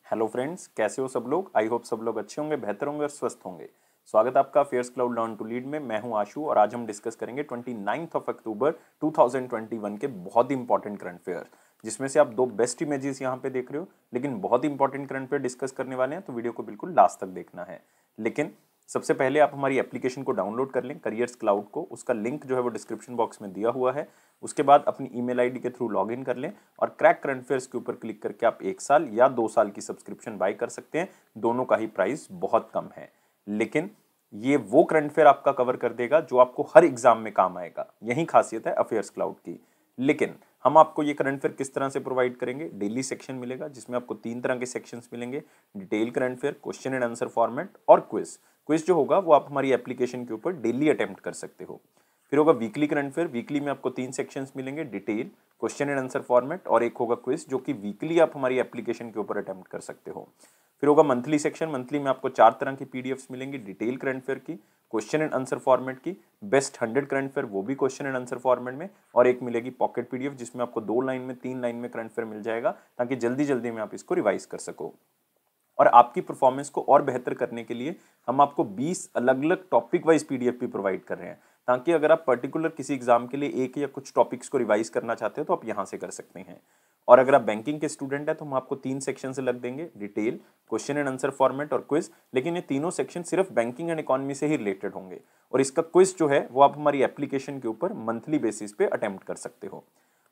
Hello friends, कैसे हो सब लोग। आई होप सब लोग अच्छे होंगे, बेहतर होंगे और स्वस्थ होंगे। स्वागत है आपका fairs cloud learn to lead में। मैं हूं आशु और आज हम डिस्कस करेंगे 29 अक्टूबर 2021 के बहुत ही इंपॉर्टेंट करंट अफेयर, जिसमें से आप दो बेस्ट इमेजेस यहां पे देख रहे हो। लेकिन बहुत ही इंपॉर्टेंट करंट अफेयर डिस्कस करने वाले हैं, तो वीडियो को बिल्कुल लास्ट तक देखना है। लेकिन सबसे पहले आप हमारी एप्लीकेशन को डाउनलोड कर लें, करियर्स क्लाउड को। उसका लिंक जो है वो डिस्क्रिप्शन बॉक्स में दिया हुआ है। उसके बाद अपनी ईमेल आईडी के थ्रू लॉगिन कर लें और क्रैक करंट अफेयर्स के ऊपर क्लिक करके आप 1 साल या 2 साल की सब्सक्रिप्शन बाय कर सकते हैं। दोनों का ही प्राइस बहुत कम है, लेकिन ये वो करंट अफेयर आपका कवर कर देगा जो आपको हर एग्जाम में काम आएगा। यही खासियत है अफेयर्स क्लाउड की। लेकिन हम आपको ये करंट अफेयर किस तरह से प्रोवाइड करेंगे। डेली सेक्शन मिलेगा जिसमें आपको 3 तरह के सेक्शंस मिलेंगे। Detail current affair, question and answer format और क्विज। क्विज जो होगा वो आप हमारी एप्लीकेशन के ऊपर डेली अटेम्प्ट कर सकते हो। फिर होगा वीकली करंट अफेयर। वीकली में आपको 3 सेक्शंस मिलेंगे, detail, question and answer format और एक होगा क्विज, जो कि वीकली आप हमारी एप्लीकेशन के ऊपर अटेम्प्ट कर सकते हो। फिर होगा मंथली सेक्शन। मंथली में आपको 4 तरह की पीडीएफ्स मिलेंगी, डिटेल करंट अफेयर की, क्वेश्चन एंड आंसर फॉर्मेट की, बेस्ट 100 करंट अफेयर वो भी क्वेश्चन एंड आंसर फॉर्मेट में, और एक मिलेगी पॉकेट पीडीएफ जिसमें आपको 2 लाइन में 3 लाइन में करंट अफेयर मिल जाएगा, ताकि जल्दी जल्दी में आप इसको रिवाइज कर सको। और आपकी परफॉर्मेंस को और बेहतर करने के लिए हम आपको 20 अलग अलग टॉपिक वाइज पीडीएफ भी प्रोवाइड कर रहे हैं, ताकि अगर आप पर्टिकुलर किसी एग्जाम के लिए एक या कुछ टॉपिक्स को रिवाइज करना चाहते हो तो आप यहां से कर सकते हैं। और अगर आप बैंकिंग के स्टूडेंट हैं तो हम आपको 3 सेक्शन से लग देंगे, detail, question and answer format और क्विज। लेकिन ये तीनों सेक्शन सिर्फ बैंकिंग एंड इकोनॉमी से ही रिलेटेड होंगे, और इसका क्विज जो है वो आप हमारी एप्लीकेशन के ऊपर मंथली बेसिस पे अटेम्प्ट कर सकते हो।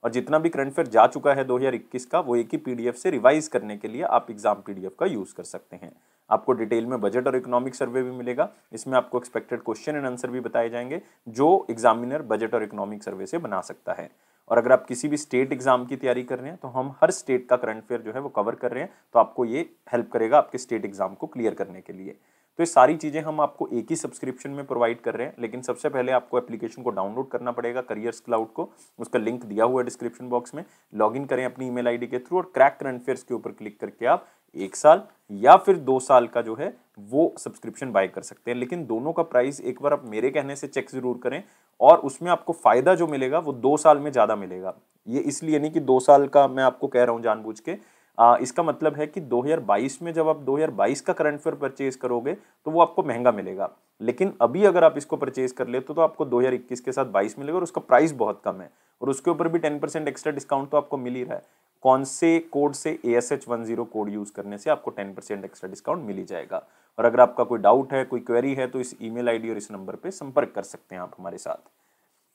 और जितना भी करंट अफेयर जा चुका है 2021 का, वो एक ही पीडीएफ से रिवाइज करने के लिए आप एग्जाम पीडीएफ का यूज कर सकते हैं। आपको डिटेल में बजट और इकोनॉमिक सर्वे भी मिलेगा। इसमें आपको एक्सपेक्टेड क्वेश्चन एंड आंसर भी बताए जाएंगे जो एग्जामिनर बजट और इकोनॉमिक सर्वे से बना सकता है। और अगर आप किसी भी स्टेट एग्जाम की तैयारी कर रहे हैं तो हम हर स्टेट का करंट अफेयर जो है वो कवर कर रहे हैं, तो आपको ये हेल्प करेगा आपके स्टेट एग्जाम को क्लियर करने के लिए। तो ये सारी चीजें हम आपको एक ही सब्सक्रिप्शन में प्रोवाइड कर रहे हैं। लेकिन सबसे पहले आपको एप्लीकेशन को डाउनलोड करना पड़ेगा, करियर्स क्लाउड को। उसका लिंक दिया हुआ है डिस्क्रिप्शन बॉक्स में। लॉगिन करें अपनी ईमेल आईडी के थ्रू और क्रैक करंट अफेयर्स के ऊपर क्लिक करके आप 1 साल या फिर 2 साल का जो है वो सब्सक्रिप्शन बाय कर सकते हैं। लेकिन दोनों का प्राइस एक बार आप मेरे कहने से चेक जरूर करें, और उसमें आपको फायदा जो मिलेगा वो 2 साल में ज्यादा मिलेगा। ये इसलिए नहीं कि 2 साल का मैं आपको कह रहा हूं जानबूझ के। इसका मतलब है कि 2022 में जब आप 2022 का करंट अफेयर परचेज करोगे तो वो आपको महंगा मिलेगा। लेकिन अभी अगर आप इसको परचेज कर लेते हो तो आपको 2021 के साथ 22 मिलेगा, और उसका प्राइस बहुत कम है। और उसके ऊपर भी 10% एक्स्ट्रा डिस्काउंट तो आपको मिल ही रहा है। कौन से कोड से, ASH10 कोड यूज करने से आपको 10% एक्स्ट्रा डिस्काउंट मिल ही जाएगा। और अगर आपका कोई डाउट है, कोई क्वेरी है, तो इस ईमेल आईडी और इस नंबर पे संपर्क कर सकते हैं आप हमारे साथ।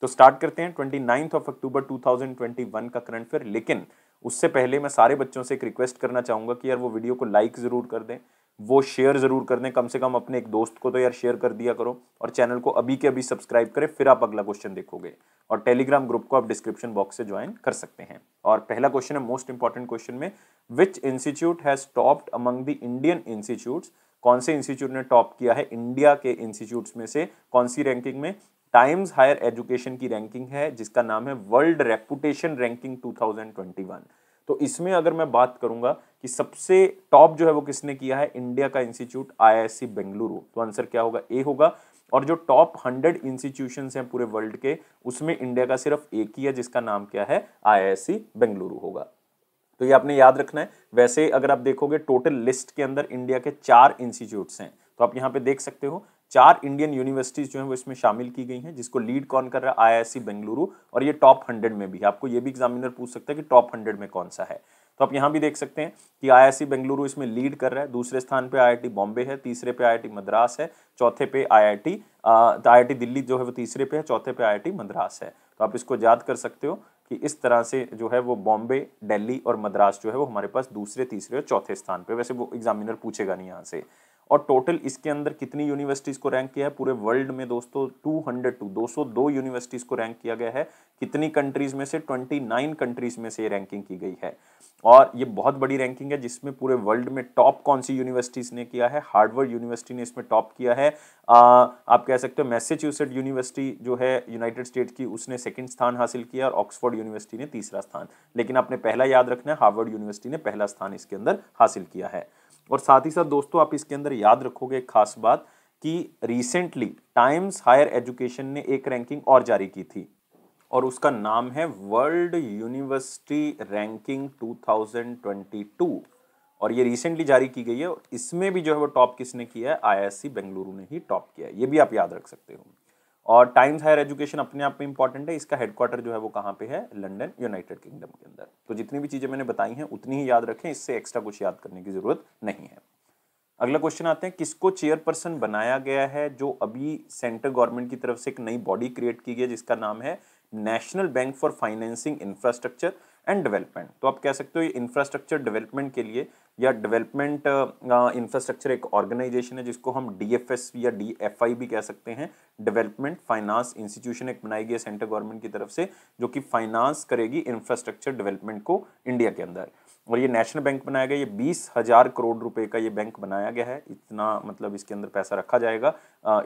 तो स्टार्ट करते हैं 29 अक्टूबर 2021 का करंट अफेयर। लेकिन उससे पहले मैं सारे बच्चों से एक रिक्वेस्ट करना चाहूंगा कि यार वो वीडियो को लाइक जरूर कर दें, वो शेयर जरूर कर दें। कम से कम अपने एक दोस्त को तो यार शेयर कर दिया करो, और चैनल को अभी के अभी सब्सक्राइब करें, फिर आप अगला क्वेश्चन देखोगे। और टेलीग्राम ग्रुप को आप डिस्क्रिप्शन बॉक्स से ज्वाइन कर सकते हैं। और पहला क्वेश्चन है मोस्ट इंपॉर्टेंट क्वेश्चन में, which institute has topped among the Indian institutes. कौन से इंस्टीट्यूट ने टॉप किया है इंडिया के इंस्टीट्यूट्स में से, कौन सी रैंकिंग में। टाइम्स हायर एजुकेशन की रैंकिंग है जिसका नाम है वर्ल्ड रेपुटेशन रैंकिंग 2021। तो इसमें अगर मैं बात करूंगा कि सबसे टॉप जो है वो किसने किया है, इंडिया का इंस्टीट्यूट IISc बेंगलुरु। तो आंसर क्या होगा, ए होगा। और जो टॉप 100 इंस्टीट्यूशंस हैं पूरे वर्ल्ड के, उसमें इंडिया का सिर्फ एक ही है जिसका नाम क्या है, IISc बेंगलुरु होगा। तो ये आपने याद रखना है। वैसे अगर आप देखोगे टोटल लिस्ट के अंदर इंडिया के 4 इंस्टीट्यूट्स हैं, तो आप यहाँ पे देख सकते हो 4 इंडियन यूनिवर्सिटीज जो हैं वो इसमें शामिल की गई हैं, जिसको लीड कौन कर रहा है, IISc बेंगलुरु। और ये टॉप 100 में भी है। आपको ये भी एग्जामिनर पूछ सकता है कि टॉप 100 में कौन सा है। तो आप यहाँ भी देख सकते हैं कि IISc बेंगलुरु इसमें लीड कर रहा है। दूसरे स्थान पे IIT बॉम्बे है, तीसरे पे IIT मद्रास है, चौथे पे IIT दिल्ली जो है वो तीसरे पे है, चौथे पे IIT मद्रास है। तो आप इसको याद कर सकते हो कि इस तरह से जो है वो बॉम्बे, दिल्ली और मद्रास जो है वो हमारे पास दूसरे, तीसरे और चौथे स्थान पे। वैसे वो एग्जामिनर पूछेगा नहीं यहाँ से। और टोटल इसके अंदर कितनी यूनिवर्सिटीज को रैंक किया है पूरे वर्ल्ड में दोस्तों, 202 यूनिवर्सिटीज को रैंक किया गया है। कितनी कंट्रीज में से, 29 कंट्रीज में से ये रैंकिंग की गई है। और ये बहुत बड़ी रैंकिंग है जिसमें पूरे वर्ल्ड में टॉप कौन सी यूनिवर्सिटीज ने किया है, हार्वर्ड यूनिवर्सिटी ने इसमें टॉप किया है। आप कह सकते हो मैसेच्यूसेट यूनिवर्सिटी जो है यूनाइटेड स्टेट की, उसने सेकंड स्थान हासिल किया, और ऑक्सफोर्ड यूनिवर्सिटी ने तीसरा स्थान। लेकिन आपने पहला याद रखना है, हार्वर्ड यूनिवर्सिटी ने पहला स्थान इसके अंदर हासिल किया है। और साथ ही साथ दोस्तों आप इसके अंदर याद रखोगे एक खास बात कि रिसेंटली टाइम्स हायर एजुकेशन ने एक रैंकिंग और जारी की थी, और उसका नाम है वर्ल्ड यूनिवर्सिटी रैंकिंग 2022। और ये रिसेंटली जारी की गई है और इसमें भी जो है वो टॉप किसने किया है, आईआईएससी बेंगलुरु ने ही टॉप किया है, ये भी आप याद रख सकते हो। और टाइम्स हायर एजुकेशन अपने आप में इंपॉर्टेंट है, इसका हेडक्वार्टर जो है वो कहाँ पे है, लंदन यूनाइटेड किंगडम के अंदर। तो जितनी भी चीजें मैंने बताई हैं उतनी ही याद रखें, इससे एक्स्ट्रा कुछ याद करने की जरूरत नहीं है। अगला क्वेश्चन आते हैं, किसको चेयरपर्सन बनाया गया है, जो अभी सेंट्रल गवर्नमेंट की तरफ से एक नई बॉडी क्रिएट की गई है जिसका नाम है national bank for financing infrastructure and development. तो आप कह सकते हो ये इंफ्रास्ट्रक्चर डेवलपमेंट के लिए या डेवलपमेंट इंफ्रास्ट्रक्चर एक ऑर्गेनाइजेशन है जिसको हम डीएफएस या डीएफआई भी कह सकते हैं, डेवलपमेंट फाइनेंस इंस्टीट्यूशन एक बनाई गई है सेंट्रल गवर्नमेंट की तरफ से जो कि फाइनेंस करेगी इंफ्रास्ट्रक्चर डेवलपमेंट को इंडिया के अंदर। और ये नेशनल बैंक बनाया गया, ये 20,000 करोड़ रुपए का ये बैंक बनाया गया है, इतना मतलब इसके अंदर पैसा रखा जाएगा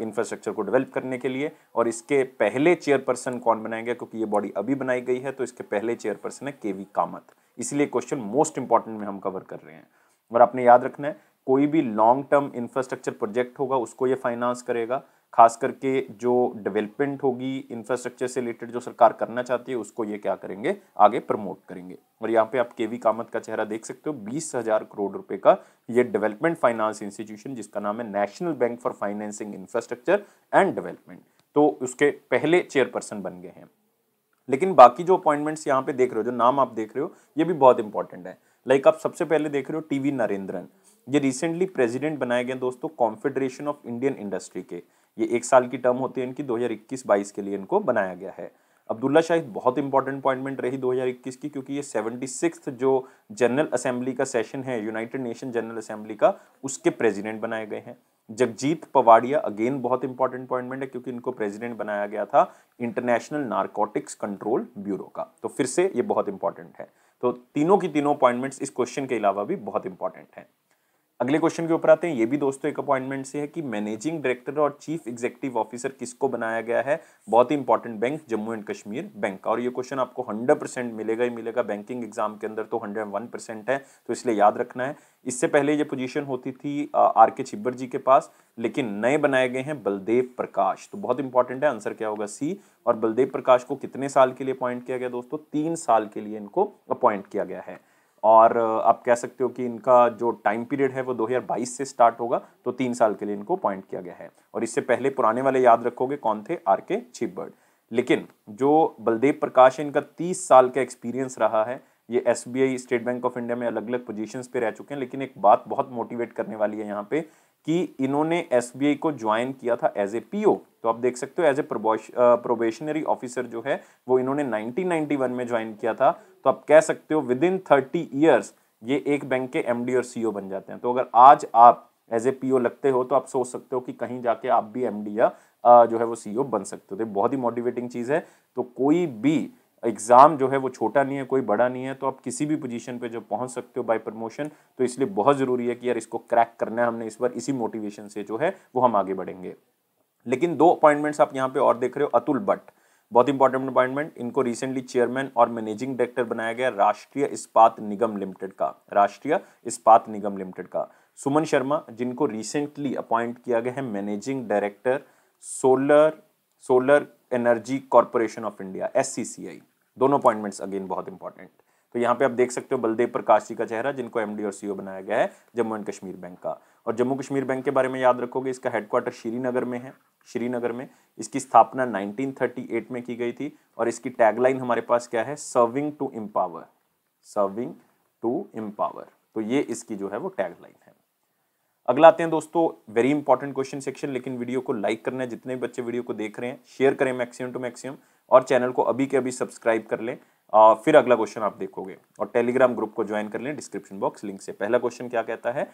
इंफ्रास्ट्रक्चर को डेवलप करने के लिए। और इसके पहले चेयरपर्सन कौन बनाएंगे, क्योंकि ये बॉडी अभी बनाई गई है तो इसके पहले चेयरपर्सन है केवी कामत, इसलिए क्वेश्चन मोस्ट इंपॉर्टेंट में हम कवर कर रहे हैं। और आपने याद रखना है कोई भी लॉन्ग टर्म इंफ्रास्ट्रक्चर प्रोजेक्ट होगा उसको ये फाइनेंस करेगा, खास करके जो डेवलपमेंट होगी इंफ्रास्ट्रक्चर से रिलेटेड जो सरकार करना चाहती है उसको ये क्या करेंगे, आगे प्रमोट करेंगे। और यहाँ पे आप केवी कामत का चेहरा देख सकते हो, 20,000 करोड़ रुपए का ये डेवलपमेंट फाइनेंस इंस्टीट्यूशन जिसका नाम है national bank for financing infrastructure and development, तो उसके पहले चेयरपर्सन बन गए हैं। लेकिन बाकी जो अपॉइंटमेंट्स यहाँ पे देख रहे हो, जो नाम आप देख रहे हो, ये भी बहुत इंपॉर्टेंट है। लाइक आप सबसे पहले देख रहे हो टीवी नरेंद्रन, ये रिसेंटली प्रेसिडेंट बनाए गए दोस्तों कॉन्फेडरेशन ऑफ इंडियन इंडस्ट्री के, ये 1 साल की टर्म होती है इनकी, 2021-22 के लिए इनको बनाया गया है। अब्दुल्ला शाहिद बहुत इंपॉर्टेंट अपॉइंटमेंट रही 2021 की, क्योंकि ये 76th जो जनरल असेंबली का सेशन है यूनाइटेड नेशन जनरल असेंबली का, उसके प्रेसिडेंट बनाए गए हैं। जगजीत पवाडिया अगेन बहुत इंपॉर्टेंट अपॉइंटमेंट है क्योंकि इनको प्रेसिडेंट बनाया गया था इंटरनेशनल नारकोटिक्स कंट्रोल ब्यूरो का, तो फिर से ये बहुत इंपॉर्टेंट है। तो तीनों की तीनों अपॉइंटमेंट्स इस क्वेश्चन के अलावा भी बहुत इंपॉर्टेंट हैं। अगले क्वेश्चन के ऊपर आते हैं, ये भी दोस्तों एक अपॉइंटमेंट से है कि मैनेजिंग डायरेक्टर और चीफ एग्जीक्यूटिव ऑफिसर किसको बनाया गया है, बहुत ही important bank Jammu and Kashmir bank का। और ये क्वेश्चन आपको 100% मिलेगा ही मिलेगा, बैंकिंग एग्जाम के अंदर तो 101% है, तो इसलिए याद रखना है। इससे पहले ये पोजीशन होती थी आर के छिब्बर जी के पास, लेकिन नए बनाए गए हैं बलदेव प्रकाश, तो बहुत इंपॉर्टेंट है, आंसर क्या होगा सी। और बलदेव प्रकाश को कितने साल के लिए अपॉइंट किया गया दोस्तों, 3 साल के लिए इनको अपॉइंट किया गया है। और आप कह सकते हो कि इनका जो टाइम पीरियड है वो 2022 से स्टार्ट होगा, तो 3 साल के लिए इनको अपॉइंट किया गया है। और इससे पहले पुराने वाले याद रखोगे कौन थे, आर के छिब्बर। लेकिन जो बलदेव प्रकाश है इनका 30 साल का एक्सपीरियंस रहा है, ये SBI state bank of India में अलग अलग पोजीशंस पे रह चुके हैं। लेकिन एक बात बहुत मोटिवेट करने वाली है यहाँ पे कि इन्होंने एसबीआई को ज्वाइन किया था एज ए पीओ, तो आप देख सकते हो एज ए प्रोबेशनरी ऑफिसर जो है वो इन्होंने 1991 में ज्वाइन किया था। तो आप कह सकते हो विद इन 30 ईयर्स ये एक बैंक के एमडी और सीईओ बन जाते हैं। तो अगर आज आप एज ए पीओ लगते हो तो आप सोच सकते हो कि कहीं जाके आप भी एमडी या जो है वो सीईओ बन सकते हो। तो बहुत ही मोटिवेटिंग चीज़ है। तो कोई भी एग्जाम जो है वो छोटा नहीं है, कोई बड़ा नहीं है, तो आप किसी भी पोजीशन पे जो पहुंच सकते हो बाय प्रमोशन, तो इसलिए बहुत जरूरी है कि यार इसको क्रैक करना है हमने इस बार, इसी मोटिवेशन से जो है वो हम आगे बढ़ेंगे। लेकिन 2 अपॉइंटमेंट्स आप यहाँ पे और देख रहे हो, अतुल भट्ट बहुत इंपॉर्टेंट अपॉइंटमेंट, इनको रिसेंटली चेयरमैन और मैनेजिंग डायरेक्टर बनाया गया राष्ट्रीय इस्पात निगम लिमिटेड का, राष्ट्रीय इस्पात निगम लिमिटेड का। सुमन शर्मा जिनको रिसेंटली अपॉइंट किया गया है managing director solar energy corporation of India, SCCI। दोनों अपॉइंटमेंट्स अगेन बहुत इंपॉर्टेंट। तो यहाँ पे आप देख सकते हो बलदेव प्रकाश जी का चेहरा जिनको एमडी और सीईओ बनाया गया है जम्मू एंड कश्मीर बैंक का। और जम्मू कश्मीर बैंक के बारे में याद रखोगे, इसका हेडक्वार्टर श्रीनगर में है, श्रीनगर में। इसकी स्थापना 1938 में की गई थी और इसकी टैगलाइन हमारे पास क्या है, serving to empower, serving to empower. तो ये इसकी जो है वो टैगलाइन है। अगला आते हैं दोस्तों, वेरी इंपॉर्टेंट क्वेश्चन सेक्शन, लेकिन वीडियो को लाइक करना है, जितने भी बच्चे वीडियो को देख रहे हैं शेयर करें मैक्सिमम टू मैक्सिमम, और चैनल को अभी के अभी सब्सक्राइब कर लें। फिर अगला क्वेश्चन आप देखोगे, और टेलीग्राम ग्रुप को ज्वाइन कर लें डिस्क्रिप्शन बॉक्स लिंक से। पहला क्वेश्चन क्या कहता है,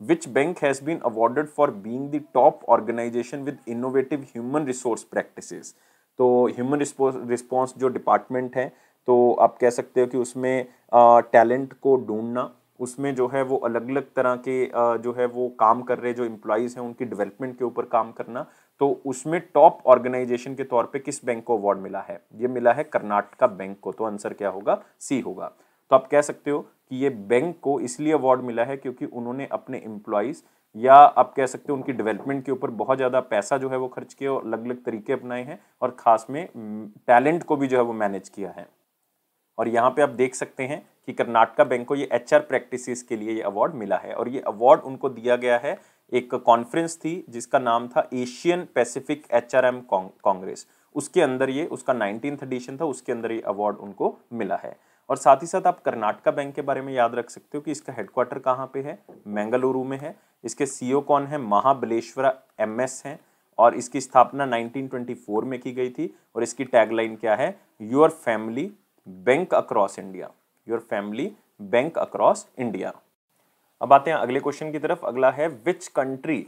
which bank has been awarded for being the top organisation with innovative human resource practices. तो ह्यूमन रिस्पॉन्स जो डिपार्टमेंट है, तो आप कह सकते हो कि उसमें टैलेंट को ढूंढना, उसमें जो है वो अलग अलग तरह के जो है वो काम कर रहे जो एम्प्लॉयज़ हैं उनकी डेवलपमेंट के ऊपर काम करना, तो उसमें टॉप ऑर्गेनाइजेशन के तौर पे किस बैंक को अवार्ड मिला है, ये मिला है कर्नाटका बैंक को। तो आंसर क्या होगा, सी होगा। तो आप कह सकते हो कि ये बैंक को इसलिए अवार्ड मिला है क्योंकि उन्होंने अपने एम्प्लॉयज़ या आप कह सकते हो उनकी डेवलपमेंट के ऊपर बहुत ज़्यादा पैसा जो है वो खर्च किया और अलग अलग तरीके अपनाए हैं, और ख़ास में टैलेंट को भी जो है वो मैनेज किया है। और यहाँ पे आप देख सकते हैं कि कर्नाटका बैंक को ये एचआर प्रैक्टिसेस के लिए ये अवार्ड मिला है। और ये अवार्ड उनको दिया गया है, एक कॉन्फ्रेंस थी जिसका नाम था एशियन पैसिफिक एचआरएम कांग्रेस, उसके अंदर ये उसका 19th एडिशन था, उसके अंदर ये अवार्ड उनको मिला है। और साथ ही साथ आप कर्नाटका बैंक के बारे में याद रख सकते हो कि इसका हेडक्वार्टर कहाँ पे है, बेंगलुरु में है। इसके सीईओ कौन है, महाबलेश्वरा एमएस हैं, और इसकी स्थापना 1924 में की गई थी। और इसकी टैगलाइन क्या है, your family bank across India, your family bank across India. अब आते हैं अगले क्वेश्चन की तरफ। अगला है which country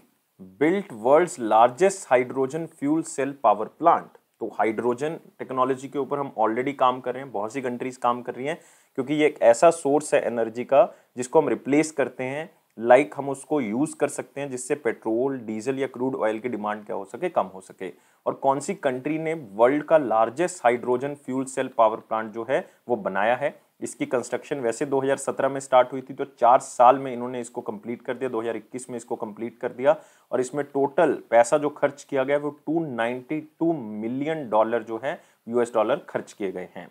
built world's largest hydrogen fuel cell power plant. तो हाइड्रोजन टेक्नोलॉजी के ऊपर हम ऑलरेडी काम कर रहे हैं, बहुत सी कंट्रीज काम कर रही हैं, क्योंकि ये एक ऐसा सोर्स है एनर्जी का जिसको हम रिप्लेस करते हैं, लाइक हम उसको यूज कर सकते हैं जिससे पेट्रोल, डीजल या क्रूड ऑयल की डिमांड क्या हो सके, कम हो सके। और कौन सी कंट्री ने वर्ल्ड का largest hydrogen fuel cell power plant जो है वो बनाया है। इसकी कंस्ट्रक्शन वैसे 2017 में स्टार्ट हुई थी, तो 4 साल में इन्होंने इसको कंप्लीट कर दिया, 2021 में इसको कंप्लीट कर दिया। और इसमें टोटल पैसा जो खर्च किया गया वो $292 मिलियन जो है यूएस डॉलर खर्च किए गए हैं।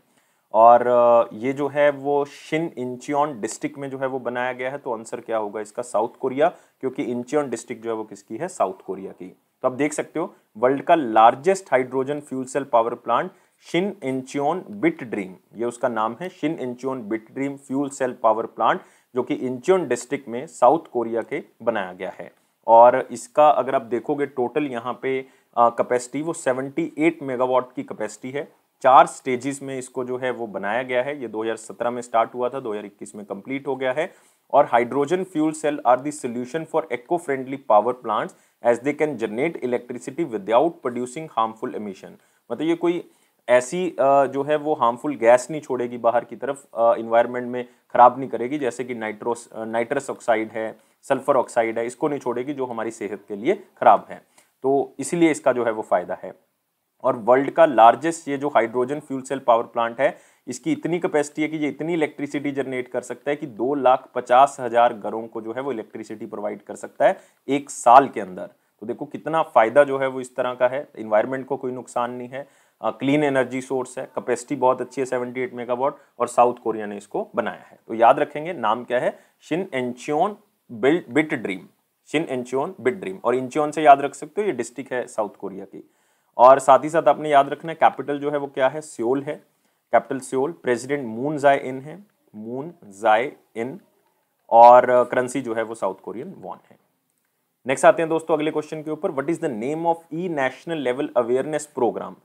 और ये जो है वो शिन इंचियोन डिस्ट्रिक्ट में जो है वो बनाया गया है। तो आंसर क्या होगा इसका, साउथ कोरिया, क्योंकि इंचियोन डिस्ट्रिक्ट जो है वो किसकी है, साउथ कोरिया की। तो आप देख सकते हो वर्ल्ड का largest hydrogen fuel cell power plant Shin Incheon Bit Dream, ये उसका नाम है, Shin Incheon Bit Dream fuel cell power plant, जो कि इंचियोन डिस्ट्रिक्ट में साउथ कोरिया के बनाया गया है। और इसका अगर आप देखोगे टोटल यहाँ पे कैपेसिटी वो 78 मेगावाट की कैपेसिटी है। 4 स्टेजेस में इसको जो है वो बनाया गया है। ये 2017 में स्टार्ट हुआ था, 2021 में कंप्लीट हो गया है। और hydrogen fuel cell are the solution for eco friendly power plants as they can generate electricity without producing harmful emission. मतलब ये कोई ऐसी जो है वो हार्मफुल गैस नहीं छोड़ेगी बाहर की तरफ, इन्वायरमेंट में खराब नहीं करेगी, जैसे कि नाइट्रस ऑक्साइड है, सल्फर ऑक्साइड है, इसको नहीं छोड़ेगी जो हमारी सेहत के लिए खराब है। तो इसीलिए इसका जो है वो फायदा है। और वर्ल्ड का लार्जेस्ट ये जो hydrogen fuel cell power plant है, इसकी इतनी कैपेसिटी है कि ये इतनी इलेक्ट्रिसिटी जनरेट कर सकता है कि 2,50,000 घरों को जो है वो इलेक्ट्रिसिटी प्रोवाइड कर सकता है 1 साल के अंदर। तो देखो कितना फायदा जो है वो इस तरह का है, इन्वायरमेंट को कोई नुकसान नहीं है, क्लीन एनर्जी सोर्स है, कैपेसिटी बहुत अच्छी है 78 मेगावाट, और साउथ कोरिया ने इसको बनाया है। तो याद रखेंगे नाम क्या है, Shin Incheon Bit dream, Shin Incheon Bit dream. और इंचियोन से याद रख सकते हो ये डिस्ट्रिक्ट है साउथ कोरिया की। और साथ ही साथ आपने याद रखना है कैपिटल जो है वो क्या है, सियोल है, कैपिटल सियोल। प्रेसिडेंट मून जाए इन है, मून जाए इन। और करेंसी जो है वो साउथ कोरियन वॉन है। नेक्स्ट आते हैं दोस्तों अगले क्वेश्चन के ऊपर। What is the name of E national level awareness programme.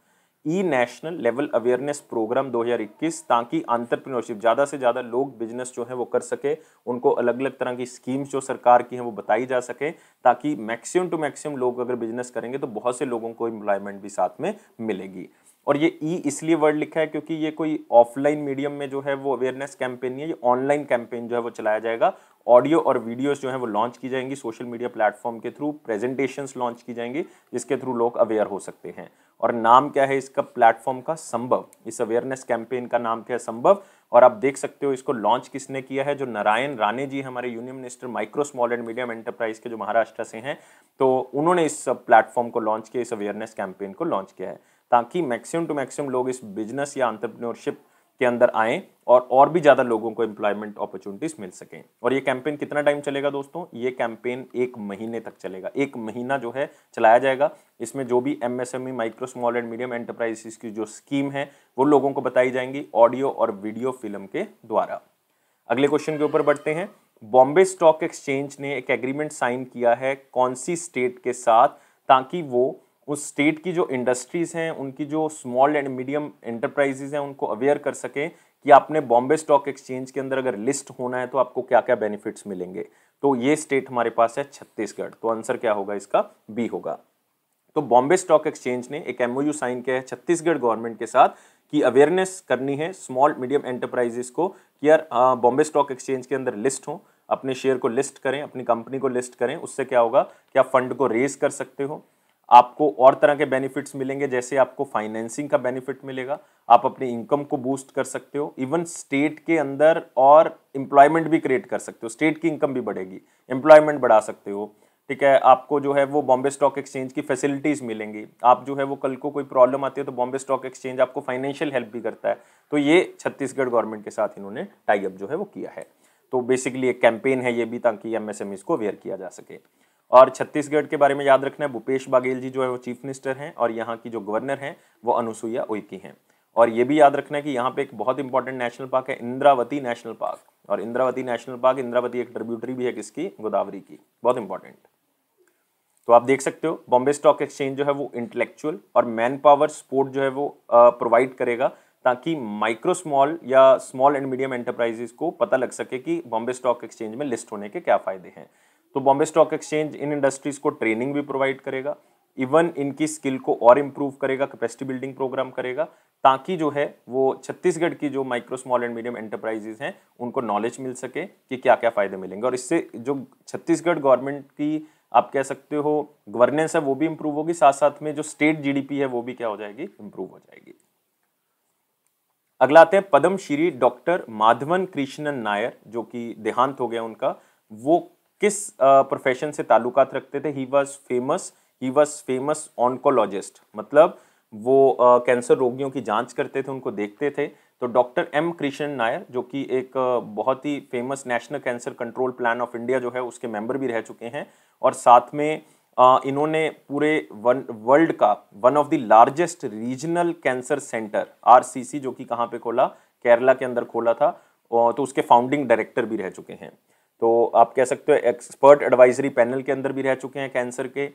E national level awareness programme 2021, ताकि एंटरप्रेन्योरशिप ज़्यादा से ज़्यादा लोग बिजनेस जो है वो कर सके, उनको अलग अलग तरह की स्कीम्स जो सरकार की हैं वो बताई जा सके, ताकि मैक्सिमम टू मैक्सिमम लोग अगर बिजनेस करेंगे तो बहुत से लोगों को एम्प्लॉयमेंट भी साथ में मिलेगी। और ये ई इसलिए वर्ड लिखा है क्योंकि ये कोई ऑफलाइन मीडियम में जो है वो अवेयरनेस कैंपेन नहीं है, ये ऑनलाइन कैंपेन जो है वो चलाया जाएगा। ऑडियो और वीडियोस जो है वो लॉन्च की जाएंगी सोशल मीडिया प्लेटफॉर्म के थ्रू, प्रेजेंटेशंस लॉन्च की जाएंगी जिसके थ्रू लोग अवेयर हो सकते हैं। और नाम क्या है इसका प्लेटफॉर्म का, संभव। इस अवेयरनेस कैंपेन का नाम क्या है, संभव। और आप देख सकते हो इसको लॉन्च किसने किया है, जो नारायण राणे जी हमारे union minister micro small and medium enterprise के, जो महाराष्ट्र से हैं, तो उन्होंने इस प्लेटफॉर्म को लॉन्च किया, इस अवेयरनेस कैंपेन को लॉन्च किया है, ताकि मैक्सिमम टू मैक्सिमम लोग इस बिजनेस या एंटरप्रेन्योरशिप के अंदर आएं और भी ज़्यादा लोगों को एम्प्लॉयमेंट अपॉर्चुनिटीज मिल सकें। और ये कैंपेन कितना टाइम चलेगा दोस्तों, ये कैंपेन 1 महीने तक चलेगा, 1 महीना जो है चलाया जाएगा। इसमें जो भी MSME micro small and medium enterprises की जो स्कीम है वो लोगों को बताई जाएंगी ऑडियो और वीडियो फिल्म के द्वारा। अगले क्वेश्चन के ऊपर बढ़ते हैं। बॉम्बे स्टॉक एक्सचेंज ने एक एग्रीमेंट साइन किया है कौन सी स्टेट के साथ, ताकि वो उस स्टेट की जो इंडस्ट्रीज हैं, उनकी जो स्मॉल एंड मीडियम एंटरप्राइजेज हैं, उनको अवेयर कर सकें कि आपने बॉम्बे स्टॉक एक्सचेंज के अंदर अगर लिस्ट होना है तो आपको क्या क्या बेनिफिट्स मिलेंगे। तो ये स्टेट हमारे पास है छत्तीसगढ़। तो आंसर क्या होगा इसका, बी होगा। तो बॉम्बे स्टॉक एक्सचेंज ने एक एमओयू साइन किया है छत्तीसगढ़ गवर्नमेंट के साथ कि अवेयरनेस करनी है स्मॉल मीडियम एंटरप्राइजेस को कि यार बॉम्बे स्टॉक एक्सचेंज के अंदर लिस्ट हो, अपने शेयर को लिस्ट करें, अपनी कंपनी को लिस्ट करें। उससे क्या होगा कि आप फंड को रेज कर सकते हो, आपको और तरह के बेनिफिट्स मिलेंगे, जैसे आपको फाइनेंसिंग का बेनिफिट मिलेगा, आप अपनी इनकम को बूस्ट कर सकते हो, इवन स्टेट के अंदर और एम्प्लॉयमेंट भी क्रिएट कर सकते हो, स्टेट की इनकम भी बढ़ेगी, एम्प्लॉयमेंट बढ़ा सकते हो, ठीक है, आपको जो है वो बॉम्बे स्टॉक एक्सचेंज की फैसिलिटीज मिलेंगी, आप जो है वो कल को कोई प्रॉब्लम आती है तो बॉम्बे स्टॉक एक्सचेंज आपको फाइनेंशियल हेल्प भी करता है। तो ये छत्तीसगढ़ गवर्नमेंट के साथ इन्होंने टाई अप जो है वो किया है। तो बेसिकली एक कैंपेन है ये भी, ताकि एमएसएमईज को अवेयर किया जा सके। और छत्तीसगढ़ के बारे में याद रखना है, भूपेश बघेल जी जो है वो चीफ मिनिस्टर हैं और यहाँ की जो गवर्नर हैं वो अनुसुईया उइके हैं। और ये भी याद रखना है कि यहाँ पे एक बहुत इंपॉर्टेंट नेशनल पार्क है, इंद्रावती नेशनल पार्क। और इंद्रावती नेशनल पार्क, इंद्रावती एक ट्रिब्यूटरी भी है किसकी, गोदावरी की, बहुत इंपॉर्टेंट। तो आप देख सकते हो बॉम्बे स्टॉक एक्सचेंज जो है वो इंटेलेक्चुअल और मैन पावर सपोर्ट जो है वो प्रोवाइड करेगा, ताकि माइक्रो स्मॉल या स्मॉल एंड मीडियम एंटरप्राइजेस को पता लग सके कि बॉम्बे स्टॉक एक्सचेंज में लिस्ट होने के क्या फायदे हैं। तो बॉम्बे स्टॉक एक्सचेंज इन इंडस्ट्रीज को ट्रेनिंग भी प्रोवाइड करेगा, इवन इनकी स्किल को और इम्प्रूव करेगा, कैपेसिटी बिल्डिंग प्रोग्राम करेगा, ताकि जो है वो छत्तीसगढ़ की जो micro small and medium enterprises हैं उनको नॉलेज मिल सके कि क्या क्या फायदे मिलेंगे। और इससे जो छत्तीसगढ़ गवर्नमेंट की आप कह सकते हो गवर्नेंस है वो भी इंप्रूव होगी, साथ साथ में जो स्टेट जीडीपी है वो भी क्या हो जाएगी, इंप्रूव हो जाएगी। अगला आते हैं पद्मश्री डॉक्टर माधवन कृष्णन नायर, जो कि देहांत हो गया उनका। वो किस प्रोफेशन से ताल्लुकात रखते थे? ही वॉज फेमस ऑन्कोलॉजिस्ट, मतलब वो कैंसर रोगियों की जांच करते थे, उनको देखते थे। तो डॉक्टर एम कृष्णन नायर जो कि एक बहुत ही famous national cancer control plan of India जो है उसके मेंबर भी रह चुके हैं। और साथ में इन्होंने पूरे वर्ल्ड का one of the largest regional cancer centre RCC जो कि कहाँ पे खोला, केरला के अंदर खोला था, तो उसके फाउंडिंग डायरेक्टर भी रह चुके हैं। तो आप कह सकते हो एक्सपर्ट एडवाइजरी पैनल के अंदर भी रह चुके हैं कैंसर के,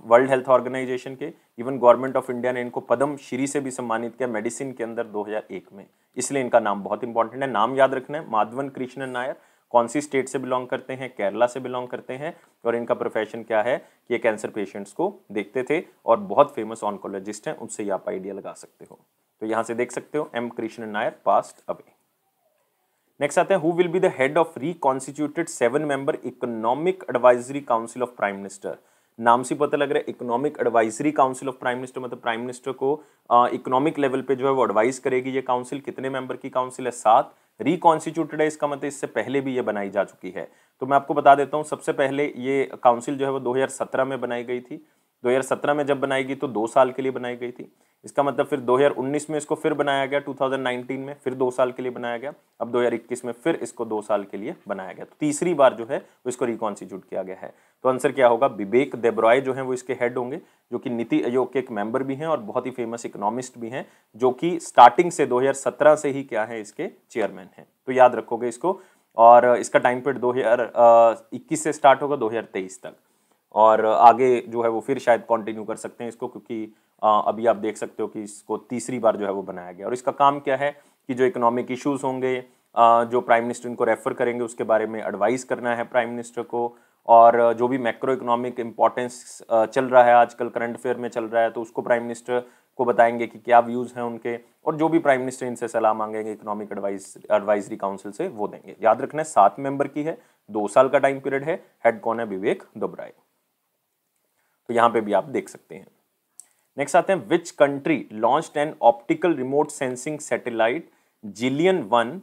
वर्ल्ड हेल्थ ऑर्गेनाइजेशन के। इवन गवर्नमेंट ऑफ इंडिया ने इनको पद्म श्री से भी सम्मानित किया मेडिसिन के अंदर 2001 में, इसलिए इनका नाम बहुत इंपॉर्टेंट है। नाम याद रखना है, माधवन कृष्णन नायर। कौन सी स्टेट से बिलोंग करते हैं? केरला से बिलोंग करते हैं। और इनका प्रोफेशन क्या है कि ये कैंसर पेशेंट्स को देखते थे और बहुत फेमस ऑन्कोलॉजिस्ट हैं, उससे ही आप आइडिया लगा सकते हो। तो यहां से देख सकते हो M Krishnan Nair passed away. Next आते हैं, who will be the head of reconstituted 7 member economic advisory council of prime minister. नाम से पता लग रहा है economic advisory council of prime minister, मतलब प्राइम मिनिस्टर को इकोनॉमिक लेवल पे जो है वो एडवाइस करेगी ये काउंसिल। कितने मेंबर की काउंसिल है? 7। रिकॉन्स्टिट्यूटेड है, इसका मतलब इससे पहले भी ये बनाई जा चुकी है। तो मैं आपको बता देता हूँ, सबसे पहले ये काउंसिल जो है वो 2017 में बनाई गई थी। 2017 में जब बनाई गई तो 2 साल के लिए बनाई गई थी। इसका मतलब फिर 2019 में इसको फिर बनाया गया, 2019 में फिर 2 साल के लिए बनाया गया, अब 2021 में फिर इसको 2 साल के लिए बनाया गया। तो तीसरी बार जो है वो इसको रिकॉन्स्टिट्यूट किया गया है। तो आंसर क्या होगा? विवेक देबरॉय जो है वो इसके हेड होंगे, जो कि नीति आयोग के एक मेंबर भी हैं और बहुत ही फेमस इकोनॉमिस्ट भी हैं, जो कि स्टार्टिंग से 2017 से ही क्या है इसके चेयरमैन हैं। तो याद रखोगे इसको। और इसका टाइम पीरियड 2021 से स्टार्ट होगा 2023 तक, और आगे जो है वो फिर शायद कंटिन्यू कर सकते हैं इसको, क्योंकि अभी आप देख सकते हो कि इसको तीसरी बार जो है वो बनाया गया। और इसका काम क्या है कि जो इकोनॉमिक इश्यूज होंगे, जो प्राइम मिनिस्टर इनको रेफर करेंगे उसके बारे में एडवाइस करना है प्राइम मिनिस्टर को। और जो भी मैक्रो इकोनॉमिक इंपॉर्टेंस चल रहा है आजकल करंट अफेयर में चल रहा है, तो उसको प्राइम मिनिस्टर को बताएंगे कि क्या व्यूज़ हैं उनके, और जो भी प्राइम मिनिस्टर इनसे सलाह मांगेंगे इकोनॉमिक एडवाइजरी काउंसिल से वो देंगे। याद रखना है 7 मेंबर की है, 2 साल का टाइम पीरियड है। हेड कौन है? विवेक देबरॉय। तो यहाँ पे भी आप देख सकते हैं। नेक्स्ट आते हैं, which country launched an optical remote sensing satellite Jilin one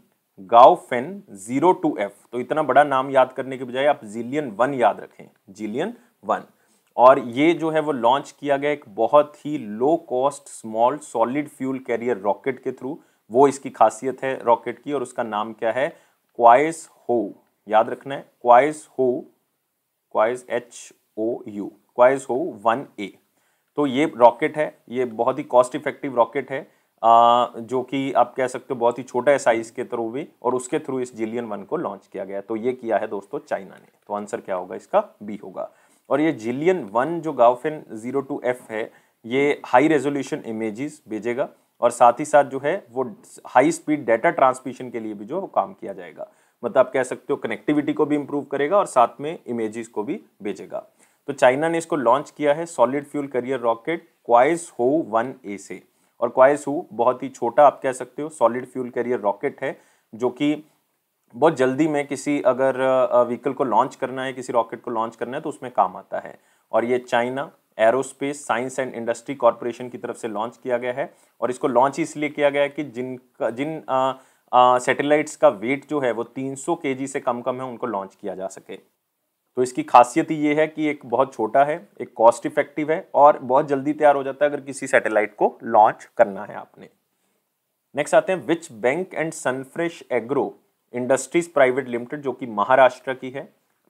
Gaofen 02F। तो इतना बड़ा नाम याद करने के बजाय आप जिलियन-1 याद रखें, जिलियन-1। और ये जो है वो लॉन्च किया गया एक बहुत ही low cost small solid fuel carrier rocket के थ्रू। वो इसकी खासियत है रॉकेट की, और उसका नाम क्या है? क्वाइस हो। याद रखना है, क्वाइस हो, क्वाइस HOU, क्वाइस हो 1A। तो ये रॉकेट है, ये बहुत ही कॉस्ट इफेक्टिव रॉकेट है, जो कि आप कह सकते हो बहुत ही छोटा है साइज के थ्रू भी, और उसके थ्रू इस जिलियन-1 को लॉन्च किया गया। तो ये किया है दोस्तों चाइना ने। तो आंसर क्या होगा इसका? बी होगा। और ये जिलियन-1 जो गाओफेन 02F है, ये हाई रेजोल्यूशन इमेजेस भेजेगा, और साथ ही साथ जो है वो हाई स्पीड डाटा ट्रांसमिशन के लिए भी जो काम किया जाएगा। मतलब आप कह सकते हो कनेक्टिविटी को भी इंप्रूव करेगा और साथ में इमेजेस को भी भेजेगा। तो चाइना ने इसको लॉन्च किया है सॉलिड फ्यूल कैरियर रॉकेट क्वाइस हो 1A से। और क्वाइस हो बहुत ही छोटा आप कह सकते हो सॉलिड फ्यूल कैरियर रॉकेट है, जो कि बहुत जल्दी में किसी अगर व्हीकल को लॉन्च करना है, किसी रॉकेट को लॉन्च करना है तो उसमें काम आता है। और ये China aerospace science and industry corporation की तरफ से लॉन्च किया गया है। और इसको लॉन्च इसलिए किया गया है कि जिन सैटेलाइट्स का वेट जो है वो 300 kg से कम है, उनको लॉन्च किया जा सके। तो इसकी खासियत ये है कि एक बहुत छोटा है, एक कॉस्ट इफेक्टिव है और बहुत जल्दी तैयार हो जाता है अगर किसी सैटेलाइट को लॉन्च करना है आपने। नेक्स्ट आते हैं which bank and Sunfresh Agro Industries Private Limited, जो कि महाराष्ट्र की है,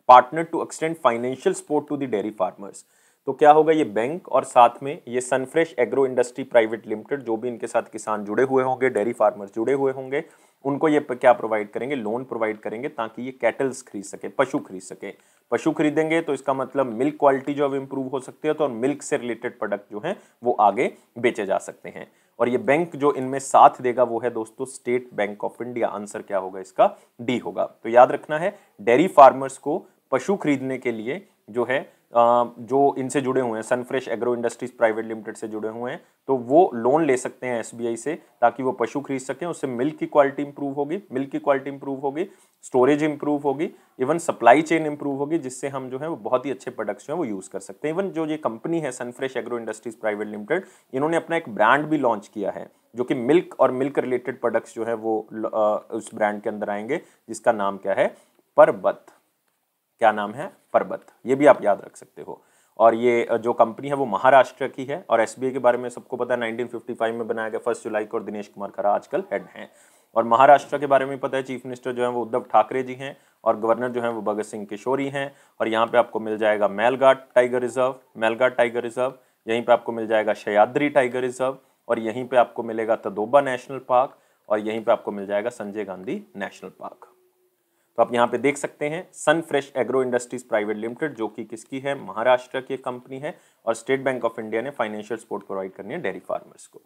partner to extend financial support to the dairy farmers. तो क्या होगा, ये बैंक और साथ में ये Sunfresh Agro Industry Private Limited, जो भी इनके साथ किसान जुड़े हुए होंगे, डेयरी फार्मर्स जुड़े हुए होंगे, उनको ये क्या प्रोवाइड करेंगे, लोन प्रोवाइड करेंगे ताकि ये कैटल्स खरीद सके, पशु खरीद सके। पशु खरीदेंगे तो इसका मतलब मिल्क क्वालिटी जो है इंप्रूव हो सकती है, तो और मिल्क से रिलेटेड प्रोडक्ट जो है वो आगे बेचे जा सकते हैं। और ये बैंक जो इनमें साथ देगा वो है दोस्तों state bank of India. Answer क्या होगा इसका, डी होगा। तो याद रखना है डेयरी फार्मर्स को पशु खरीदने के लिए जो है जो इनसे जुड़े हुए हैं, Sunfresh Agro Industries Private limited से जुड़े हुए हैं, तो वो लोन ले सकते हैं एसबीआई से ताकि वो पशु खरीद सकें। उससे मिल्क की क्वालिटी इंप्रूव होगी, मिल्क की क्वालिटी इंप्रूव होगी, स्टोरेज इंप्रूव होगी, इवन सप्लाई चेन इंप्रूव होगी, जिससे हम जो है वो बहुत ही अच्छे प्रोडक्ट्स जो है वो यूज कर सकते हैं। इवन जो ये कंपनी है Sunfresh Agro Industries Private limited, इन्होंने अपना एक ब्रांड भी लॉन्च किया है जो कि मिल्क और मिल्क रिलेटेड प्रोडक्ट्स जो है वो उस ब्रांड के अंदर आएंगे, जिसका नाम क्या है, परबत। क्या नाम है, परबत। ये भी आप याद रख सकते हो। और ये जो कंपनी है वो महाराष्ट्र की है और एसबीआई के बारे में सबको पता है 1955 में बनाया गया, 1 जुलाई को, और दिनेश कुमार खरा आजकल हेड हैं। और महाराष्ट्र के बारे में पता है चीफ मिनिस्टर जो है वो उद्धव ठाकरे जी हैं और गवर्नर जो है वो भगत सिंह किशोरी हैं। और यहाँ पे आपको मिल जाएगा Melghat tiger reserve, Melghat tiger reserve, यहीं पे आपको मिल जाएगा सह्याद्री टाइगर रिजर्व, और यहीं पे आपको मिलेगा तदोबा नेशनल पार्क, और यहीं पे आपको मिल जाएगा संजय गांधी नेशनल पार्क। तो आप यहाँ पे देख सकते हैं Sunfresh Agro Industries Private Limited, जो कि किसकी है, महाराष्ट्र की कंपनी है, और स्टेट बैंक ऑफ इंडिया ने फाइनेंशियल सपोर्ट प्रोवाइड करनी है डेयरी फार्मर्स को।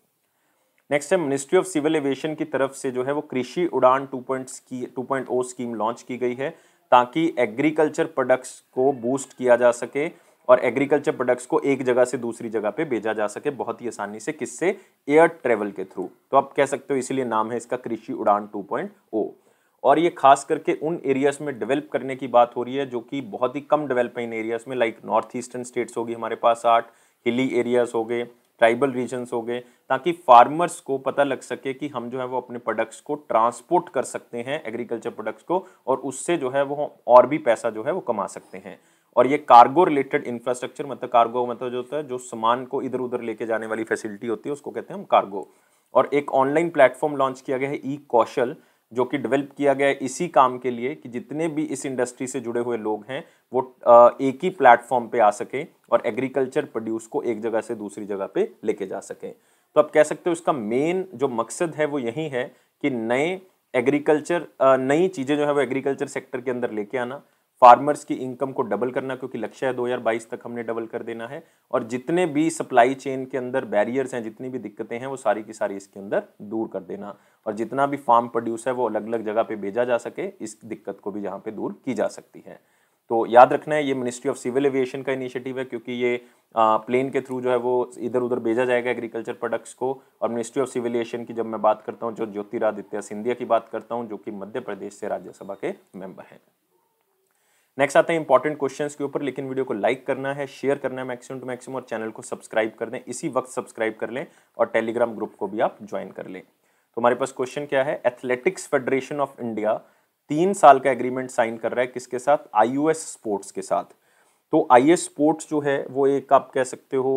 नेक्स्ट है मिनिस्ट्री ऑफ सिविल एविएशन की तरफ से जो है वो कृषि उड़ान 2.0 स्कीम लॉन्च की गई है ताकि एग्रीकल्चर प्रोडक्ट्स को बूस्ट किया जा सके और एग्रीकल्चर प्रोडक्ट्स को एक जगह से दूसरी जगह पे भेजा जा सके बहुत ही आसानी से। किससे, एयर ट्रेवल के थ्रू। तो आप कह सकते हो इसीलिए नाम है इसका कृषि उड़ान 2.0। और ये खास करके उन एरियाज में डेवलप करने की बात हो रही है जो कि बहुत ही कम डेवलप है इन एरियाज में, लाइक नॉर्थ ईस्टर्न स्टेट्स होगी हमारे पास 8, हिली एरियाज हो गए, ट्राइबल रीजन्स हो गए, ताकि फार्मर्स को पता लग सके कि हम जो है वो अपने प्रोडक्ट्स को ट्रांसपोर्ट कर सकते हैं, एग्रीकल्चर प्रोडक्ट्स को, और उससे जो है वो और भी पैसा जो है वो कमा सकते हैं। और ये कार्गो रिलेटेड इंफ्रास्ट्रक्चर, मतलब कार्गो मतलब जो होता है जो सामान को इधर उधर लेके जाने वाली फैसिलिटी होती है उसको कहते हैं हम कार्गो। और एक ऑनलाइन प्लेटफॉर्म लॉन्च किया गया है ई कौशल, जो कि डेवलप किया गया है इसी काम के लिए कि जितने भी इस इंडस्ट्री से जुड़े हुए लोग हैं वो एक ही प्लेटफॉर्म पे आ सके और एग्रीकल्चर प्रोड्यूस को एक जगह से दूसरी जगह पे लेके जा सके। तो आप कह सकते हो इसका मेन जो मकसद है वो यही है कि नए चीजें जो है वो एग्रीकल्चर सेक्टर के अंदर लेके आना, फार्मर्स की इनकम को डबल करना, क्योंकि लक्ष्य है 2022 तक हमने डबल कर देना है, और जितने भी सप्लाई चेन के अंदर बैरियर्स हैं, जितनी भी दिक्कतें हैं वो सारी की सारी इसके अंदर दूर कर देना, और जितना भी फार्म प्रोड्यूस है वो अलग अलग जगह पे भेजा जा सके, इस दिक्कत को भी यहाँ पे दूर की जा सकती है। तो याद रखना है ये मिनिस्ट्री ऑफ सिविल एविएशन का इनिशिएटिव है, क्योंकि ये प्लेन के थ्रू जो है वो इधर उधर भेजा जाएगा एग्रीकल्चर प्रोडक्ट्स को। और मिनिस्ट्री ऑफ सिविल एविएशन की जब मैं बात करता हूँ, जो ज्योतिरादित्य सिंधिया की बात करता हूँ, जो कि मध्य प्रदेश से राज्यसभा के मेंबर हैं। नेक्स्ट आते हैं इंपॉर्टेंट क्वेश्चंस के ऊपर, लेकिन वीडियो को लाइक करना है, शेयर करना है मैक्सिमम टू मैक्सिमम, और चैनल को सब्सक्राइब कर दें, इसी वक्त सब्सक्राइब कर लें, और टेलीग्राम ग्रुप को भी आप ज्वाइन कर लें। तो हमारे पास क्वेश्चन क्या है, एथलेटिक्स फेडरेशन ऑफ इंडिया 3 साल का एग्रीमेंट साइन कर रहा है किसके साथ, आईयूएस स्पोर्ट्स के साथ। तो आईएस स्पोर्ट्स जो है वो एक आप कह सकते हो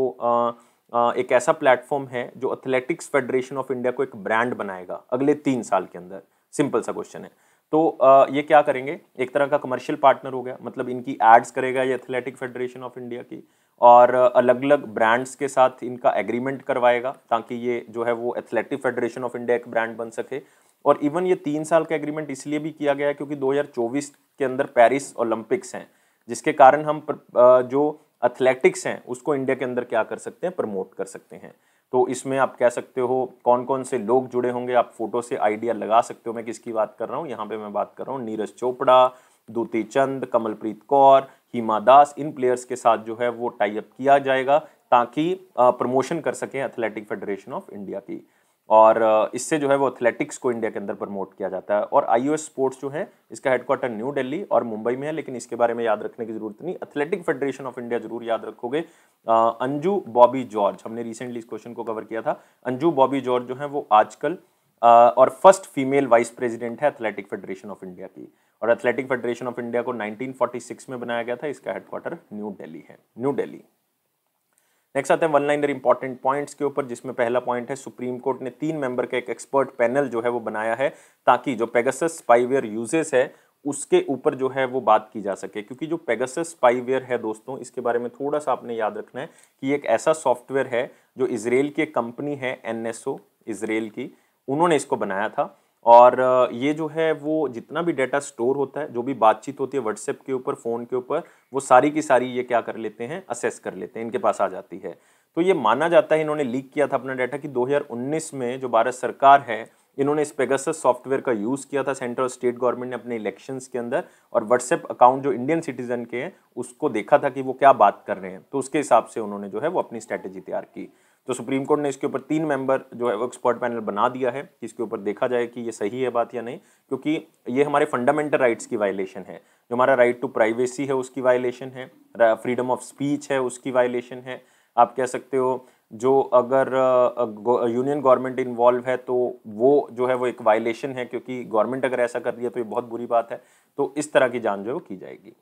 एक ऐसा प्लेटफॉर्म है जो एथलेटिक्स फेडरेशन ऑफ इंडिया को एक ब्रांड बनाएगा अगले 3 साल के अंदर। सिंपल सा क्वेश्चन है। तो ये क्या करेंगे, एक तरह का कमर्शियल पार्टनर हो गया, मतलब इनकी एड्स करेगा ये एथलेटिक फेडरेशन ऑफ इंडिया की, और अलग अलग ब्रांड्स के साथ इनका एग्रीमेंट करवाएगा ताकि ये जो है वो एथलेटिक फेडरेशन ऑफ इंडिया एक ब्रांड बन सके। और इवन ये 3 साल का एग्रीमेंट इसलिए भी किया गया है क्योंकि 2024 के अंदर पेरिस ओलंपिक्स हैं, जिसके कारण हम जो एथलेटिक्स हैं उसको इंडिया के अंदर क्या कर सकते हैं, प्रमोट कर सकते हैं। तो इसमें आप कह सकते हो कौन कौन से लोग जुड़े होंगे, आप फोटो से आइडिया लगा सकते हो मैं किसकी बात कर रहा हूँ। यहाँ पे मैं बात कर रहा हूँ नीरज चोपड़ा, दूती चंद, कमलप्रीत कौर, हिमा दास, इन प्लेयर्स के साथ जो है वो टाई अप किया जाएगा ताकि प्रमोशन कर सकें एथलेटिक फेडरेशन ऑफ इंडिया की, और इससे जो है वो एथलेटिक्स को इंडिया के अंदर प्रमोट किया जाता है। और आईयूएस स्पोर्ट्स जो है इसका हेडक्वार्टर न्यू दिल्ली और मुंबई में है, लेकिन इसके बारे में याद रखने की जरूरत नहीं, एथलेटिक फेडरेशन ऑफ इंडिया जरूर याद रखोगे। अंजू बॉबी जॉर्ज, हमने रिसेंटली इस क्वेश्चन को कवर किया था, अंजू बॉबी जॉर्ज जो है वो आजकल और फर्स्ट फीमेल वाइस प्रेसिडेंट है एथलेटिक फेडरेशन ऑफ इंडिया की। और एथलेटिक फेडरेशन ऑफ इंडिया को 1946 में बनाया गया था, इसका हेडक्वार्टर न्यू दिल्ली है, न्यू दिल्ली। नेक्स्ट आते हैं वन लाइनर इंपॉर्टेंट पॉइंट्स के ऊपर, जिसमें पहला पॉइंट है सुप्रीम कोर्ट ने 3 मेंबर का एक एक्सपर्ट पैनल जो है वो बनाया है ताकि जो पेगासस स्पाईवेयर यूजेस है उसके ऊपर जो है वो बात की जा सके। क्योंकि जो पेगासस स्पाईवेयर है दोस्तों, इसके बारे में थोड़ा सा आपने याद रखना है कि एक ऐसा सॉफ्टवेयर है जो इजराइल की एक कंपनी है NSO इजराइल की, उन्होंने इसको बनाया था। और ये जो है वो जितना भी डाटा स्टोर होता है, जो भी बातचीत होती है व्हाट्सएप के ऊपर, फ़ोन के ऊपर, वो सारी की सारी ये क्या कर लेते हैं, असेस कर लेते हैं, इनके पास आ जाती है। तो ये माना जाता है इन्होंने लीक किया था अपना डाटा कि 2019 में जो भारत सरकार है, इन्होंने इस पेगासस सॉफ्टवेयर का यूज़ किया था सेंट्रल और स्टेट गवर्नमेंट ने अपने इलेक्शंस के अंदर, और व्हाट्सएप अकाउंट जो इंडियन सिटीजन के हैं उसको देखा था कि वो क्या बात कर रहे हैं, तो उसके हिसाब से उन्होंने जो है वो अपनी स्ट्रैटेजी तैयार की। तो सुप्रीम कोर्ट ने इसके ऊपर 3 मेंबर जो है वो एक्सपर्ट पैनल बना दिया है कि इसके ऊपर देखा जाए कि ये सही है बात या नहीं, क्योंकि ये हमारे फंडामेंटल राइट्स की वायलेशन है। जो हमारा राइट टू प्राइवेसी है उसकी वायलेशन है, फ्रीडम ऑफ स्पीच है उसकी वायलेशन है। आप कह सकते हो जो अगर यूनियन गवर्नमेंट इन्वॉल्व है तो वो जो है वो एक वायलेशन है, क्योंकि गवर्नमेंट अगर ऐसा कर रही है तो ये बहुत बुरी बात है। तो इस तरह की जांच जो है वो की जाएगी।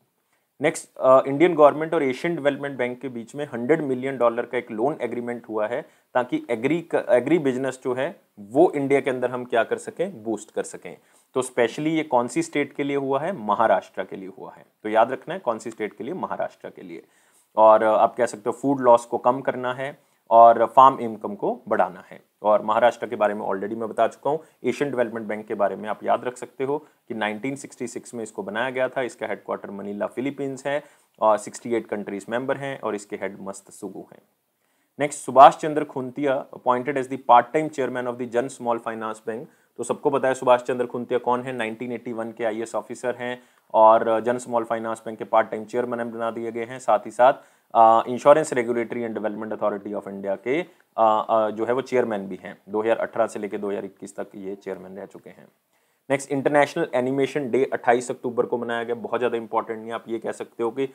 नेक्स्ट, इंडियन गवर्नमेंट और एशियन डेवलपमेंट बैंक के बीच में $100 मिलियन का एक लोन एग्रीमेंट हुआ है ताकि एग्री बिजनेस जो है वो इंडिया के अंदर हम क्या कर सकें, बूस्ट कर सकें। तो स्पेशली ये कौन सी स्टेट के लिए हुआ है, महाराष्ट्र के लिए हुआ है। तो याद रखना है कौन सी स्टेट के लिए, महाराष्ट्र के लिए। और आप कह सकते हो फूड लॉस को कम करना है और फार्म इनकम को बढ़ाना है। और महाराष्ट्र के बारे में ऑलरेडी मैं बता चुका हूँ। एशियन डेवलपमेंट बैंक के बारे में आप याद रख सकते हो कि 1966 में इसको बनाया गया था। इसका हेडक्वार्टर मनीला फिलीपींस है और 68 कंट्रीज मेंबर हैं और इसके हेड मस्तसुगु हैं। Next, Subhash Chandra Khuntia appointed as the part time chairman of the Jana small finance bank. तो सबको पता है सुभाष चंद्र खुंतिया कौन है, 1981 के IAS ऑफिसर हैं और जन स्मॉल फाइनेंस बैंक के पार्ट टाइम चेयरमैन बना दिए गए हैं। साथ ही साथ insurance regulatory and development authority of India के जो है वो चेयरमैन भी हैं। 2018 से लेकर 2021 तक ये चेयरमैन रह चुके हैं। नेक्स्ट, इंटरनेशनल एनिमेशन डे 28 अक्टूबर को मनाया गया। बहुत ज़्यादा इंपॉर्टेंट नहीं, आप ये कह सकते हो कि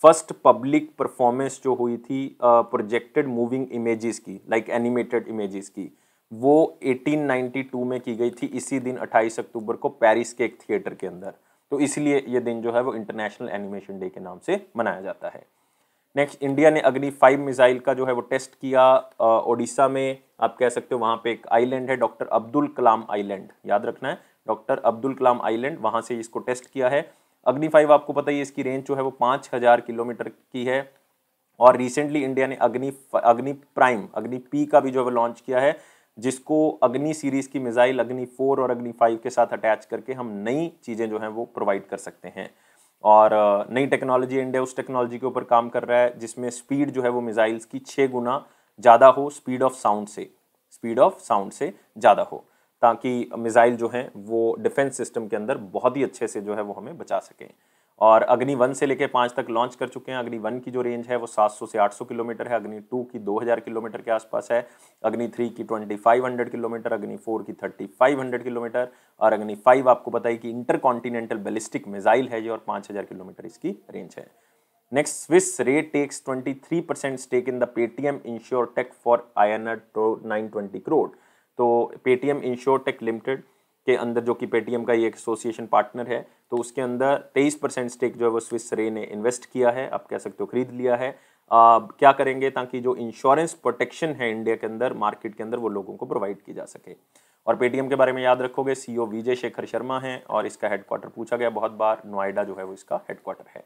फर्स्ट पब्लिक परफॉर्मेंस जो हुई थी प्रोजेक्टेड मूविंग इमेजेस की, लाइक एनिमेटेड इमेजेस की, वो 1892 में की गई थी इसी दिन 28 अक्टूबर को पेरिस के एक थिएटर के अंदर। तो इसलिए ये दिन जो है वो इंटरनेशनल एनिमेशन डे के नाम से मनाया जाता है। नेक्स्ट, इंडिया ने अग्नि 5 मिसाइल का जो है वो टेस्ट किया ओडिशा में। आप कह सकते हो वहाँ पे एक आइलैंड है डॉक्टर अब्दुल कलाम आइलैंड, याद रखना है डॉक्टर अब्दुल कलाम आइलैंड, वहाँ से इसको टेस्ट किया है। अग्नि 5 आपको पता ही है इसकी रेंज जो है वो 5000 किलोमीटर की है। और रिसेंटली इंडिया ने अग्नि प्राइम, अग्नि पी का भी जो है लॉन्च किया है, जिसको अग्नि सीरीज की मिसाइल अग्नि 4 और अग्नि 5 के साथ अटैच करके हम नई चीज़ें जो हैं वो प्रोवाइड कर सकते हैं। और नई टेक्नोलॉजी, इंडिया उस टेक्नोलॉजी के ऊपर काम कर रहा है जिसमें स्पीड जो है वो मिसाइल्स की 6 गुना ज़्यादा हो स्पीड ऑफ साउंड से ज़्यादा हो, ताकि मिसाइल जो हैं वो डिफेंस सिस्टम के अंदर बहुत ही अच्छे से जो है वो हमें बचा सकें। और अग्नि 1 से लेकर 5 तक लॉन्च कर चुके हैं। अग्नि 1 की जो रेंज है वो 700 से 800 किलोमीटर है, अग्नि 2 की 2000 किलोमीटर के आसपास है, अग्नि 3 की 2500 किलोमीटर, अग्नि 4 की 3500 किलोमीटर, और अग्नि 5 आपको पता है कि इंटर कॉन्टिनेंटल बैलिस्टिक मिसाइल है ये, और 5000 किलोमीटर इसकी रेंज है। Next, Swiss Re takes 23% stake in the Paytm insurtech for INR 920 crore. तो पेटीएम इंश्योरटेक लिमिटेड के अंदर, जो कि पेटीएम का ये एक एसोसिएशन पार्टनर है, तो उसके अंदर 23% स्टेक जो है वो स्विस रे ने इन्वेस्ट किया है, आप कह सकते हो खरीद लिया है। क्या करेंगे ताकि जो इंश्योरेंस प्रोटेक्शन है इंडिया के अंदर, मार्केट के अंदर, वो लोगों को प्रोवाइड की जा सके। और पेटीएम के बारे में याद रखोगे, CEO विजय शेखर शर्मा हैं और इसका हेडक्वार्टर पूछा गया बहुत बार, नोएडा जो है वो इसका हेडक्वार्टर है।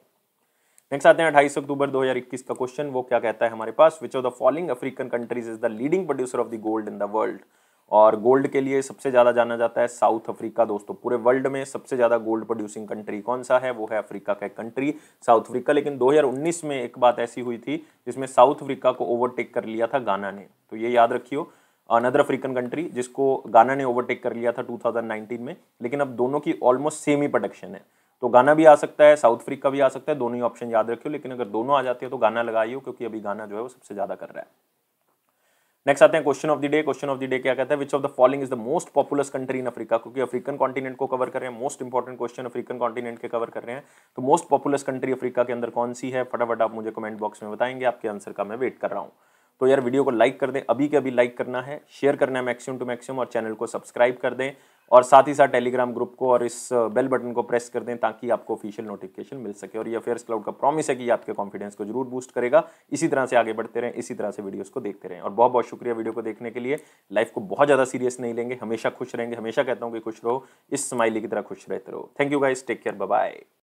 नेक्स्ट आते हैं 28 अक्टूबर 2021 का क्वेश्चन। वो क्या कहता है हमारे पास, which of the following African countries is the leading producer of the gold in the world. और गोल्ड के लिए सबसे ज़्यादा जाना जाता है साउथ अफ्रीका। दोस्तों, पूरे वर्ल्ड में सबसे ज़्यादा गोल्ड प्रोड्यूसिंग कंट्री कौन सा है, वो है अफ्रीका का कंट्री, साउथ अफ्रीका। लेकिन 2019 में एक बात ऐसी हुई थी जिसमें साउथ अफ्रीका को ओवरटेक कर लिया था गाना ने, तो ये याद रखियो। अनदर अफ्रीकन कंट्री जिसको गाना ने ओवरटेक कर लिया था 2019 में, लेकिन अब दोनों की ऑलमोस्ट सेम ही प्रोडक्शन है। तो गाना भी आ सकता है, साउथ अफ्रीका भी आ सकता है, दोनों ही ऑप्शन याद रखियो। लेकिन अगर दोनों आ जाते हैं तो गाना लगाइयो, क्योंकि अभी गाना जो है वो सबसे ज़्यादा कर रहा है। नेक्स्ट आते हैं question of the day. Question of the day क्या कहता है, विच of the following is the most populous country in Africa. क्योंकि अफ्रीकन कॉन्टिनेंट को कवर कर रहे हैं, most important question African continent के कवर कर रहे हैं, तो मोस्ट पॉपुलस कंट्री अफ्रीका के अंदर कौन सी है, फटाफट आप मुझे कमेंट बॉक्स में बताएंगे, आपके आंसर का मैं वेट कर रहा हूँ। तो यार वीडियो को लाइक कर दें, अभी के अभी लाइक करना है, शेयर करना है मैक्सिमम टू मैक्सिमम, और चैनल को सब्सक्राइब कर दें और साथ ही साथ टेलीग्राम ग्रुप को और इस बेल बटन को प्रेस कर दें ताकि आपको ऑफिशियल नोटिफिकेशन मिल सके। और ये अफेयर्स क्लाउड का प्रॉमिस है कि ये आपके कॉन्फिडेंस को जरूर बूस्ट करेगा। इसी तरह से आगे बढ़ते रहें, इसी तरह से वीडियोस को देखते रहें, और बहुत बहुत शुक्रिया वीडियो को देखने के लिए। लाइफ को बहुत ज़्यादा सीरियस नहीं लेंगे, हमेशा खुश रहेंगे, हमेशा कहता हूँ कि खुश रहो, इस स्माइली की तरह खुश रहते रहो। Thank you guys, take care, bye bye.